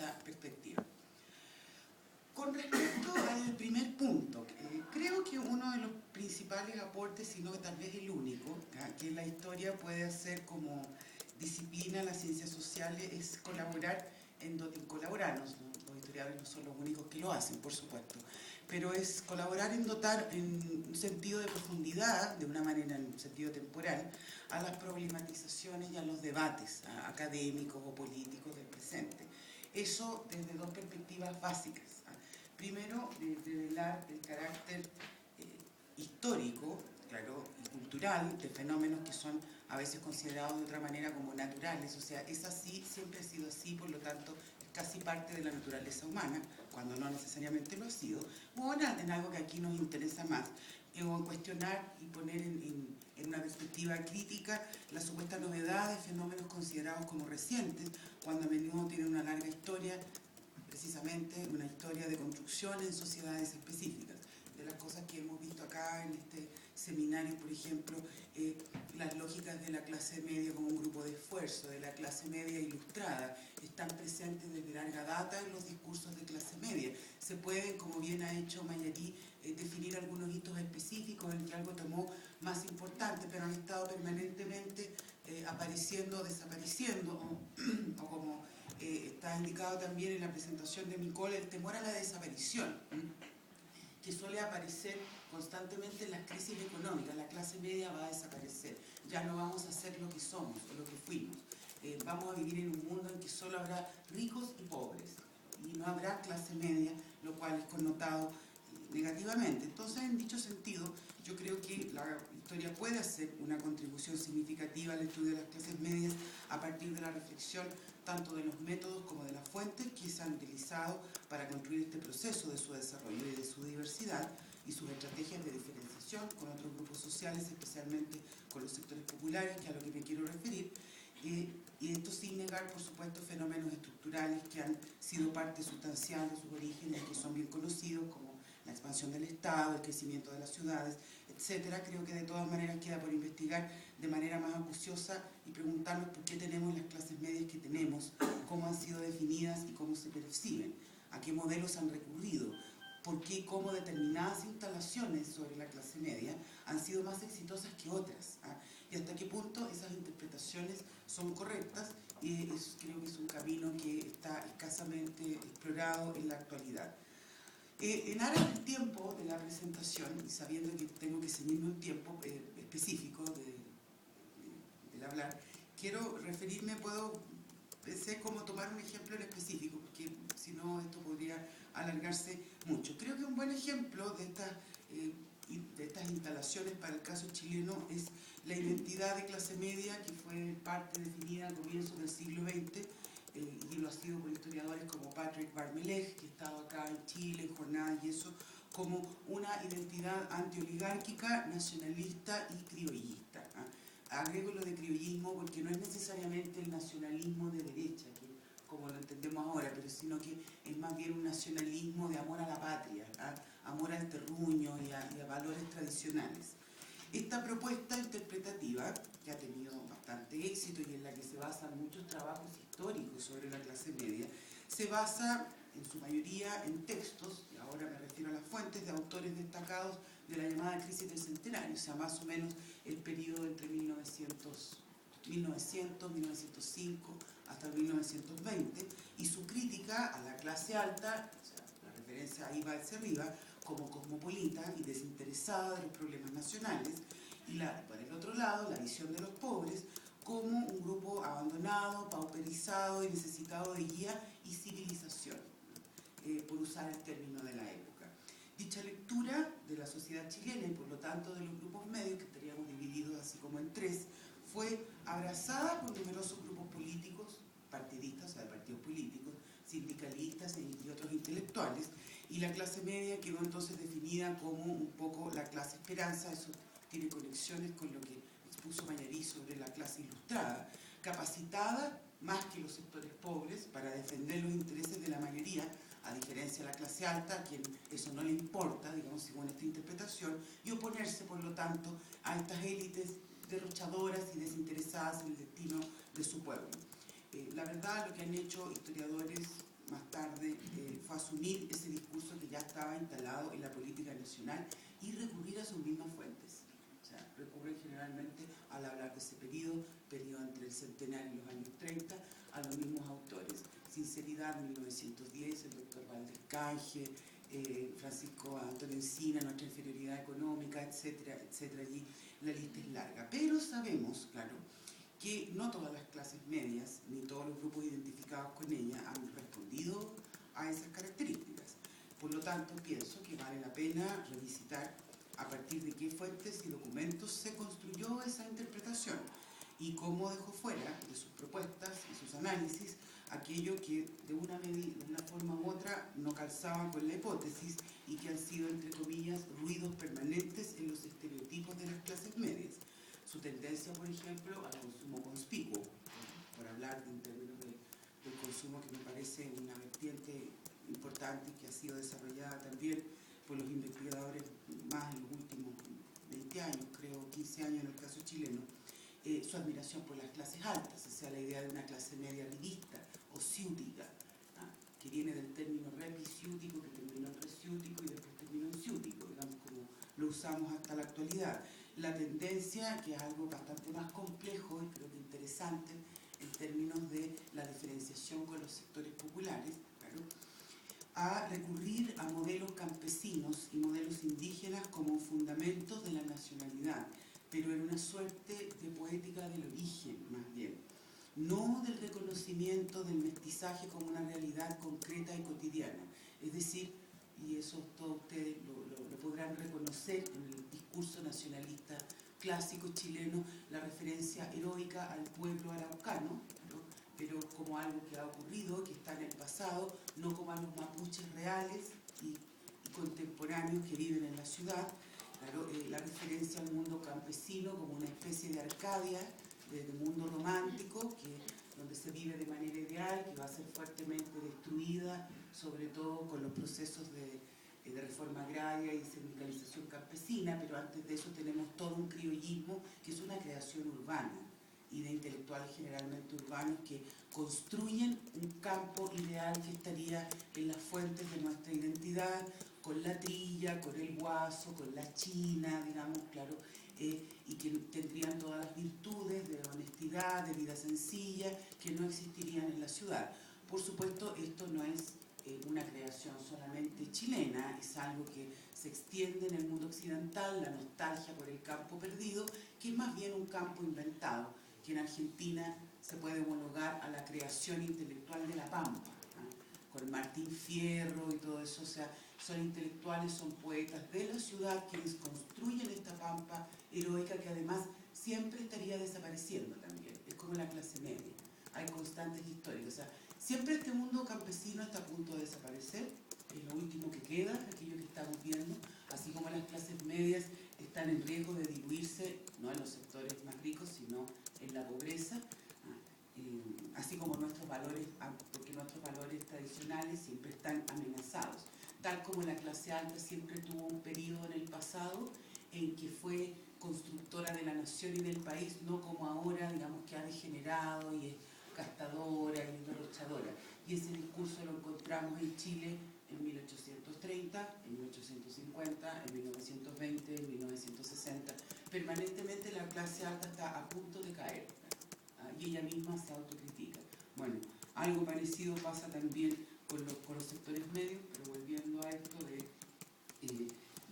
esta perspectiva. Con respecto al primer punto, creo que uno de los principales aportes, si no tal vez el único, que la historia puede hacer como disciplina, las ciencias sociales, es colaborar en donde colaboramos. Los historiadores no son los únicos que lo hacen, por supuesto, pero es colaborar en dotar en un sentido de profundidad, de una manera en un sentido temporal, a las problematizaciones y a los debates académicos o políticos del presente. Eso desde dos perspectivas básicas. Primero, revelar el carácter histórico, claro, y cultural de fenómenos que son a veces considerados de otra manera como naturales. O sea, es así, siempre ha sido así, por lo tanto, es casi parte de la naturaleza humana, cuando no necesariamente lo ha sido, o en algo que aquí nos interesa más, o en cuestionar y poner en una perspectiva crítica la supuesta novedad de fenómenos considerados como recientes, cuando a menudo tienen una larga historia, precisamente una historia de construcción en sociedades específicas. De las cosas que hemos visto acá en este seminario, por ejemplo, las lógicas de la clase media como un grupo de esfuerzo, de la clase media ilustrada, están presentes desde larga data en los discursos de clase media. Se pueden, como bien ha hecho Mayari, definir algunos hitos específicos en que algo tomó más importante, pero han estado permanentemente apareciendo o desapareciendo, o como está indicado también en la presentación de Nicole, el temor a la desaparición, que suele aparecer constantemente en las crisis económicas. La clase media va a desaparecer, ya no vamos a ser lo que somos o lo que fuimos. Vamos a vivir en un mundo en que solo habrá ricos y pobres, y no habrá clase media, lo cual es connotado negativamente. Entonces, en dicho sentido, yo creo que la historia puede hacer una contribución significativa al estudio de las clases medias a partir de la reflexión tanto de los métodos como de las fuentes que se han utilizado para construir este proceso de su desarrollo y de su diversidad y sus estrategias de diferenciación con otros grupos sociales, especialmente con los sectores populares, que es a lo que me quiero referir, y esto sin negar, por supuesto, fenómenos estructurales que han sido parte sustancial de sus orígenes, que son bien conocidos, como la expansión del Estado, el crecimiento de las ciudades, etcétera. Creo que de todas maneras queda por investigar de manera más acuciosa y preguntarnos por qué tenemos las clases medias que tenemos, cómo han sido definidas y cómo se perciben, a qué modelos han recurrido, por qué y cómo determinadas instalaciones sobre la clase media han sido más exitosas que otras, y hasta qué punto esas interpretaciones son correctas, y creo que es un camino que está escasamente explorado en la actualidad. En aras del tiempo de la presentación, y sabiendo que tengo que ceñirme un tiempo específico del hablar, quiero referirme, pensé cómo tomar un ejemplo en específico, porque si no esto podría alargarse mucho. Creo que un buen ejemplo de estas instalaciones para el caso chileno es la identidad de clase media, que fue parte definida al comienzo del siglo XX, y lo ha sido por historiadores como Patrick Barmelech, que ha estado acá en Chile, en jornadas y eso, como una identidad antioligárquica, nacionalista y criollista. Agrego lo de criollismo porque no es necesariamente el nacionalismo de derecha, como lo entendemos ahora, pero sino que es más bien un nacionalismo de amor a la patria, amor al terruño y a valores tradicionales. Esta propuesta interpretativa, que ha tenido bastante éxito y en la que se basan muchos trabajos históricos sobre la clase media, se basa en su mayoría en textos, y ahora me refiero a las fuentes, de autores destacados de la llamada crisis del centenario, o sea, más o menos el periodo entre 1900, 1905 hasta 1920, y su crítica a la clase alta, o sea, la referencia ahí va hacia arriba, como cosmopolita y desinteresada de los problemas nacionales, y por el otro lado, la visión de los pobres como un grupo abandonado, pauperizado y necesitado de guía y civilización, por usar el término de la época. Dicha lectura de la sociedad chilena y por lo tanto de los grupos medios, que estaríamos divididos así como en tres, fue abrazada por numerosos grupos políticos, partidistas, o sea, de partidos políticos, sindicalistas y otros intelectuales, y la clase media quedó entonces definida como un poco la clase esperanza. Eso tiene conexiones con lo que expuso Mayari sobre la clase ilustrada, capacitada más que los sectores pobres para defender los intereses de la mayoría, a diferencia de la clase alta, a quien eso no le importa, digamos, según esta interpretación, y oponerse, por lo tanto, a estas élites derrochadoras y desinteresadas en el destino de su pueblo. La verdad, lo que han hecho historiadores más asumir ese discurso que ya estaba instalado en la política nacional y recurrir a sus mismas fuentes. O sea, recurren generalmente al hablar de ese periodo entre el centenario y los años 30, a los mismos autores. Sinceridad, 1910, el doctor Valdés Canje, Francisco Antonio Encina, Nuestra inferioridad económica, etcétera, etcétera. Allí la lista es larga. Pero sabemos, claro, que no todas las clases medias, ni todos los grupos identificados con ella, han respondido a esas características. Por lo tanto, pienso que vale la pena revisitar a partir de qué fuentes y documentos se construyó esa interpretación y cómo dejó fuera de sus propuestas y sus análisis aquello que de una forma u otra no calzaba con la hipótesis y que han sido, entre comillas, ruidos permanentes en los estereotipos de las clases medias. Su tendencia, por ejemplo, al consumo conspicuo, por hablar en términos del consumo, que me parece una vertiente importante que ha sido desarrollada también por los investigadores más en los últimos 20 años, creo 15 años en el caso chileno. Su admiración por las clases altas, o sea, la idea de una clase media revista o ciútica, que viene del término repiciútico, que terminó en reciútico y después terminó en ciútico, digamos, como lo usamos hasta la actualidad. La tendencia, que es algo bastante más complejo y creo que interesante en términos de la diferenciación con los sectores populares, claro, a recurrir a modelos campesinos y modelos indígenas como fundamentos de la nacionalidad, pero en una suerte de poética del origen, más bien, no del reconocimiento del mestizaje como una realidad concreta y cotidiana. Es decir, y eso todos ustedes lo podrán reconocer en el discurso nacionalista clásico chileno, la referencia heroica al pueblo araucano, ¿no? Pero como algo que ha ocurrido, que está en el pasado, no como a los mapuches reales y contemporáneos que viven en la ciudad. Claro, la referencia al mundo campesino como una especie de Arcadia, de mundo romántico, donde se vive de manera ideal, que va a ser fuertemente destruida, sobre todo con los procesos de reforma agraria y sindicalización campesina, pero antes de eso tenemos todo un criollismo que es una creación urbana y de intelectuales generalmente urbanos que construyen un campo ideal que estaría en las fuentes de nuestra identidad, con la trilla, con el guaso, con la china, digamos, claro, y que tendrían todas las virtudes de honestidad, de vida sencilla, que no existirían en la ciudad. Por supuesto, esto no es una creación solamente chilena, es algo que se extiende en el mundo occidental, la nostalgia por el campo perdido, que es más bien un campo inventado, que en Argentina se puede homologar a la creación intelectual de la Pampa, ¿no? Con Martín Fierro y todo eso, o sea, son intelectuales, son poetas de la ciudad quienes construyen esta Pampa heroica que además siempre estaría desapareciendo también, es como la clase media, hay constantes históricas, o sea, siempre este mundo campesino está a punto de desaparecer, es lo último que queda, aquello que estamos viendo, así como las clases medias están en riesgo de diluirse, no en los sectores más ricos, sino en la pobreza, así como nuestros valores, porque nuestros valores tradicionales siempre están amenazados, tal como la clase alta siempre tuvo un periodo en el pasado en que fue constructora de la nación y del país, no como ahora, digamos, que ha degenerado y es gastadora y derrochadora. Y ese discurso lo encontramos en Chile en 1830, en 1850, en 1920, en 1960. Permanentemente la clase alta está a punto de caer, y ella misma se autocritica. Bueno, algo parecido pasa también con los sectores medios, pero volviendo a esto de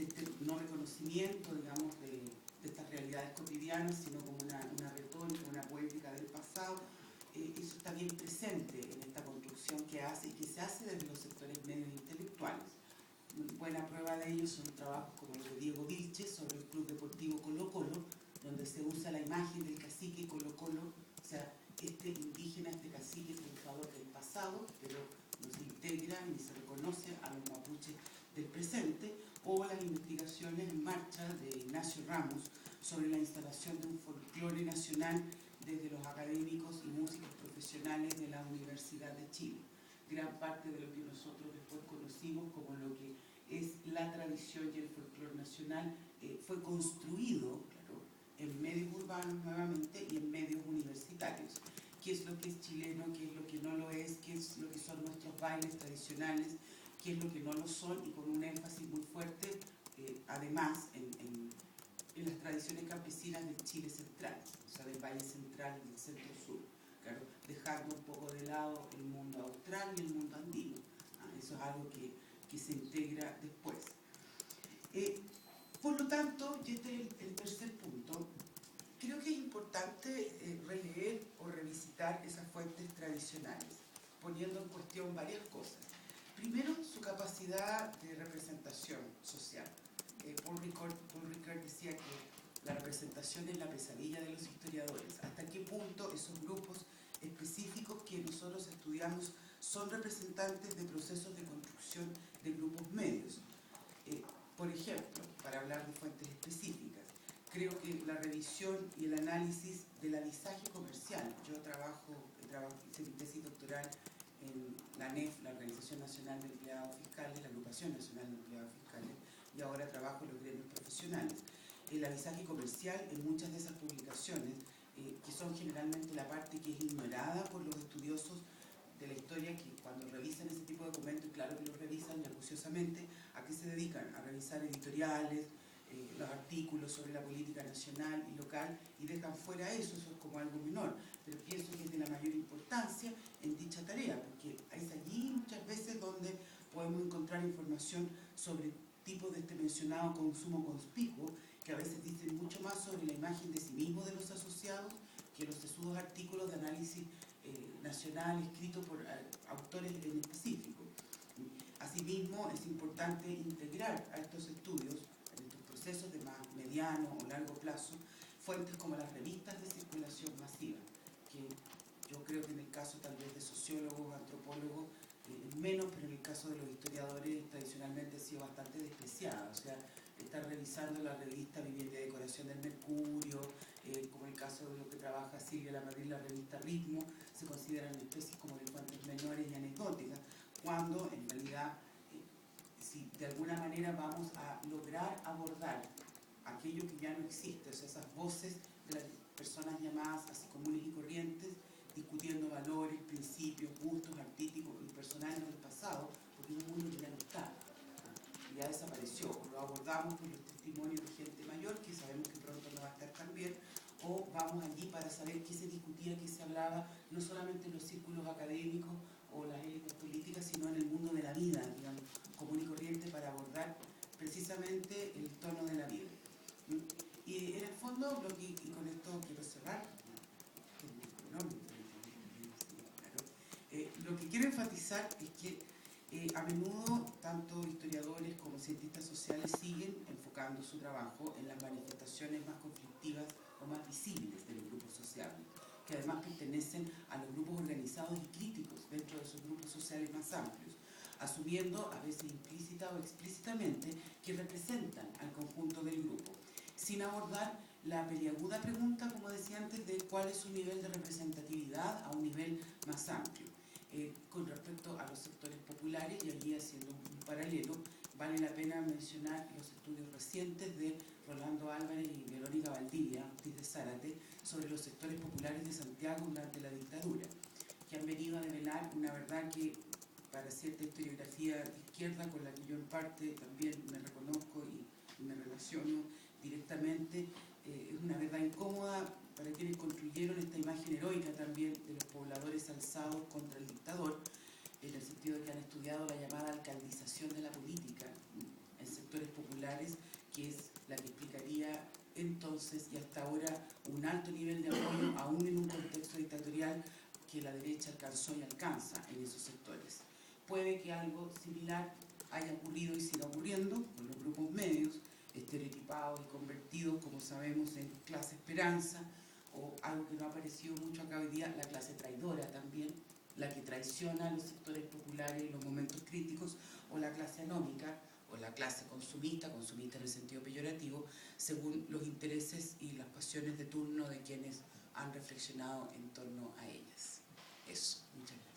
este no reconocimiento, digamos, de estas realidades cotidianas, sino como una retórica, una poética del pasado, eso está bien presente en esta construcción que hace y que se hace desde los sectores medios intelectuales. Buena prueba de ello son trabajos como el de Diego Vilches sobre el Club Deportivo Colo Colo, donde se usa la imagen del cacique Colo Colo, o sea, este indígena, este cacique triunfador del pasado, pero no se integra ni se reconoce a los mapuches del presente, o las investigaciones en marcha de Ignacio Ramos sobre la instalación de un folclore nacional desde los académicos y músicos profesionales de la Universidad de Chile. Gran parte de lo que nosotros después conocimos como lo que es la tradición y el folclore nacional fue construido, claro, en medios urbanos nuevamente y en medios universitarios. ¿Qué es lo que es chileno? ¿Qué es lo que no lo es? ¿Qué es lo que son nuestros bailes tradicionales? qué es lo que no lo son, y con un énfasis muy fuerte, además, en las tradiciones campesinas del Chile central, o sea, del Valle Central y del Centro-Sur, claro, dejando un poco de lado el mundo austral y el mundo andino. Eso es algo que se integra después. Por lo tanto, y este es el tercer punto, creo que es importante releer o revisitar esas fuentes tradicionales, poniendo en cuestión varias cosas. Primero, su capacidad de representación social. Paul Ricoeur decía que la representación es la pesadilla de los historiadores. ¿Hasta qué punto esos grupos específicos que nosotros estudiamos son representantes de procesos de construcción de grupos medios? Por ejemplo, para hablar de fuentes específicas, creo que la revisión y el análisis del avisaje comercial. Yo hice mi tesis doctoral en la ANEF, la Organización Nacional de Empleados Fiscales, la Agrupación Nacional de Empleados Fiscales, y ahora trabajo en los gremios profesionales. El avisaje comercial en muchas de esas publicaciones, que son generalmente la parte que es ignorada por los estudiosos de la historia, que cuando revisan ese tipo de documentos, claro que los revisan acuciosamente, ¿a qué se dedican? A revisar editoriales, los artículos sobre la política nacional y local, y dejan fuera eso es como algo menor, pero pienso que es de la mayor importancia en dicha tarea, porque es allí muchas veces donde podemos encontrar información sobre tipos de este mencionado consumo conspicuo, que a veces dicen mucho más sobre la imagen de sí mismo de los asociados que los sesudos artículos de análisis nacional escritos por autores en específico. Asimismo, es importante integrar a estos estudios, en estos procesos de más mediano o largo plazo, fuentes como las revistas de circulación masiva, que yo creo que en el caso tal vez de sociólogos, antropólogos, menos, pero en el caso de los historiadores tradicionalmente ha sido bastante despreciada. O sea, estar revisando la revista Vivienda y Decoración del Mercurio, como el caso de lo que trabaja Silvia Lamadrid, la revista Ritmo, se consideran especies como de fuentes menores y anecdóticas, cuando en realidad, si de alguna manera vamos a lograr abordar aquello que ya no existe, o sea, esas voces de las personas llamadas así comunes y corrientes, discutiendo valores, principios, gustos artísticos y personales del pasado, porque es un mundo que ya no está, ya desapareció, o lo abordamos con los testimonios de gente mayor, que sabemos que pronto no va a estar tan bien, o vamos allí para saber qué se discutía, qué se hablaba, no solamente en los círculos académicos o las élites políticas, sino en el mundo de la vida, digamos, común y corriente, para abordar precisamente el tono de la vida. Y en el fondo, y con esto quiero cerrar, lo que quiero enfatizar es que a menudo tanto historiadores como cientistas sociales siguen enfocando su trabajo en las manifestaciones más conflictivas o más visibles de los grupos sociales, que además pertenecen a los grupos organizados y críticos dentro de esos grupos sociales más amplios, asumiendo, a veces implícita o explícitamente, que representan al conjunto del grupo, sin abordar la peliaguda pregunta, como decía antes, de cuál es su nivel de representatividad a un nivel más amplio. Con respecto a los sectores populares, y allí haciendo un paralelo, vale la pena mencionar los estudios recientes de Rolando Álvarez y Verónica Valdivia, Ortiz de Zárate, sobre los sectores populares de Santiago durante la dictadura, que han venido a develar una verdad que para cierta historiografía de izquierda, con la que yo en parte también me reconozco y me relaciono directamente, es una verdad incómoda para quienes construyeron esta imagen heroica también de los pobladores alzados contra el dictador, en el sentido de que han estudiado la llamada alcaldización de la política en sectores populares, que es la que explicaría entonces y hasta ahora un alto nivel de apoyo, aún en un contexto dictatorial, que la derecha alcanzó y alcanza en esos sectores. Puede que algo similar haya ocurrido y siga ocurriendo con los grupos medios, estereotipados y convertidos, como sabemos, en clase esperanza, o algo que no ha aparecido mucho acá hoy día, la clase traidora también, la que traiciona a los sectores populares en los momentos críticos, o la clase anómica, o la clase consumista en el sentido peyorativo, según los intereses y las pasiones de turno de quienes han reflexionado en torno a ellas. Eso, muchas gracias.